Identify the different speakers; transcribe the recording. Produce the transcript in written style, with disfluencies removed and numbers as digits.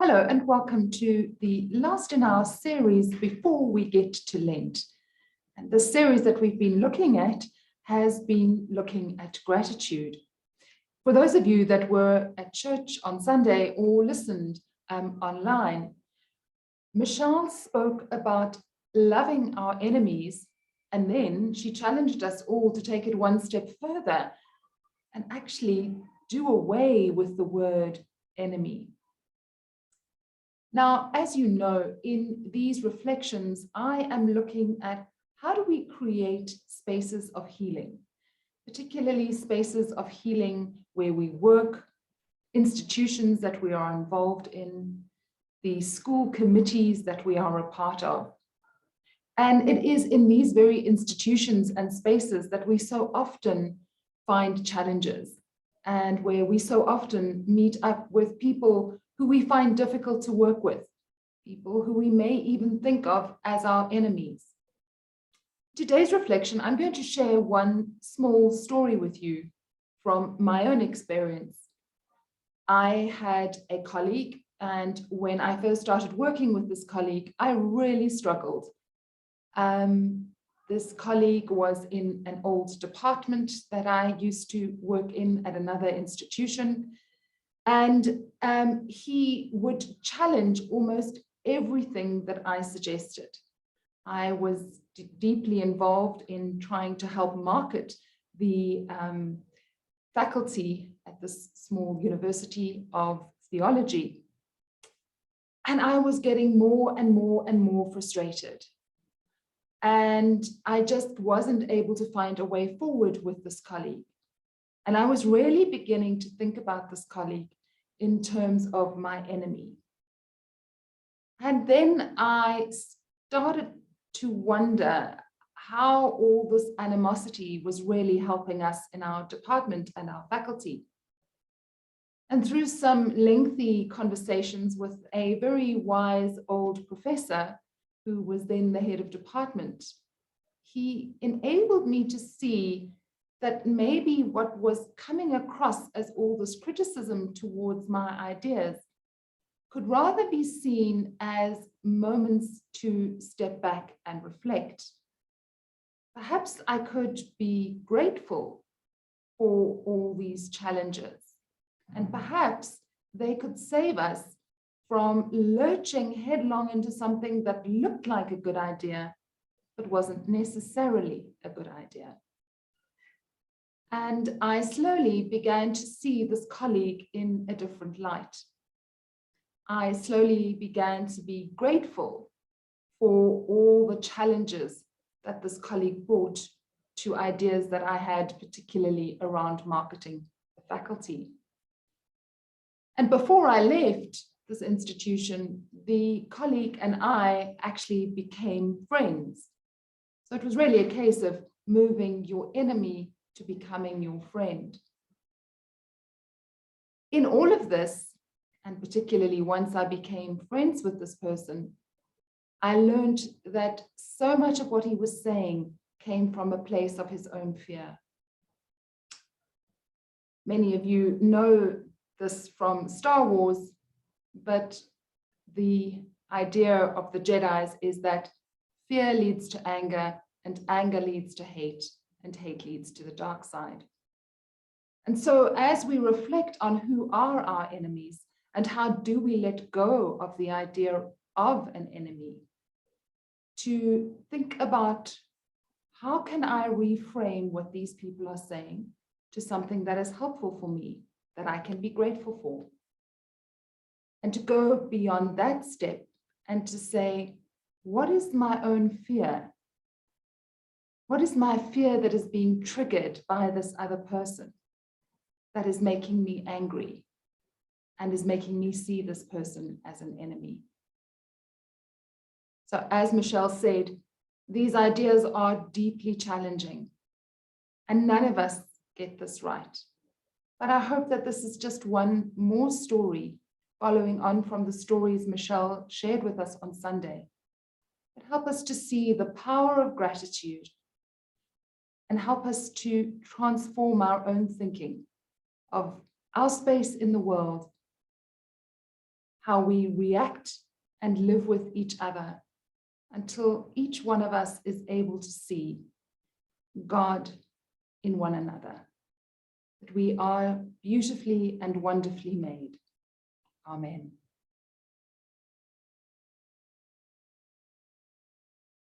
Speaker 1: Hello and welcome to the last in our series before we get to Lent. And the series that we've been looking at has been looking at gratitude. For those of you that were at church on Sunday or listened online, Michelle spoke about loving our enemies, and then she challenged us all to take it one step further and actually do away with the word enemy. Now, as you know, in these reflections, I am looking at how do we create spaces of healing, particularly spaces of healing where we work, institutions that we are involved in, the school committees that we are a part of. And it is in these very institutions and spaces that we so often find challenges and where we so often meet up with people who we find difficult to work with, people who we may even think of as our enemies. Today's reflection, I'm going to share one small story with you from my own experience. I had a colleague, and when I first started working with this colleague, I really struggled. This colleague was in an old department that I used to work in at another institution. And he would challenge almost everything that I suggested. I was deeply involved in trying to help market the faculty at this small university of theology. And I was getting more and more and more frustrated. And I just wasn't able to find a way forward with this colleague. And I was really beginning to think about this colleague in terms of my enemy. And then I started to wonder how all this animosity was really helping us in our department and our faculty. And through some lengthy conversations with a very wise old professor who was then the head of department, he enabled me to see that maybe what was coming across as all this criticism towards my ideas could rather be seen as moments to step back and reflect. Perhaps I could be grateful for all these challenges, and perhaps they could save us from lurching headlong into something that looked like a good idea, but wasn't necessarily a good idea. And I slowly began to see this colleague in a different light. I slowly began to be grateful for all the challenges that this colleague brought to ideas that I had, particularly around marketing the faculty. And before I left this institution, the colleague and I actually became friends. So it was really a case of moving your enemy to becoming your friend. In all of this, and particularly once I became friends with this person, I learned that so much of what he was saying came from a place of his own fear. Many of you know this from Star Wars, but the idea of the Jedis is that fear leads to anger, and anger leads to hate, and hate leads to the dark side. And so as we reflect on who are our enemies and how do we let go of the idea of an enemy, to think about how can I reframe what these people are saying to something that is helpful for me, that I can be grateful for. And to go beyond that step and to say, what is my own fear? What is my fear that is being triggered by this other person that is making me angry and is making me see this person as an enemy? So as Michelle said, these ideas are deeply challenging, and none of us get this right. But I hope that this is just one more story following on from the stories Michelle shared with us on Sunday, that help us to see the power of gratitude and help us to transform our own thinking of our space in the world, how we react and live with each other, until each one of us is able to see God in one another, that we are beautifully and wonderfully made. Amen.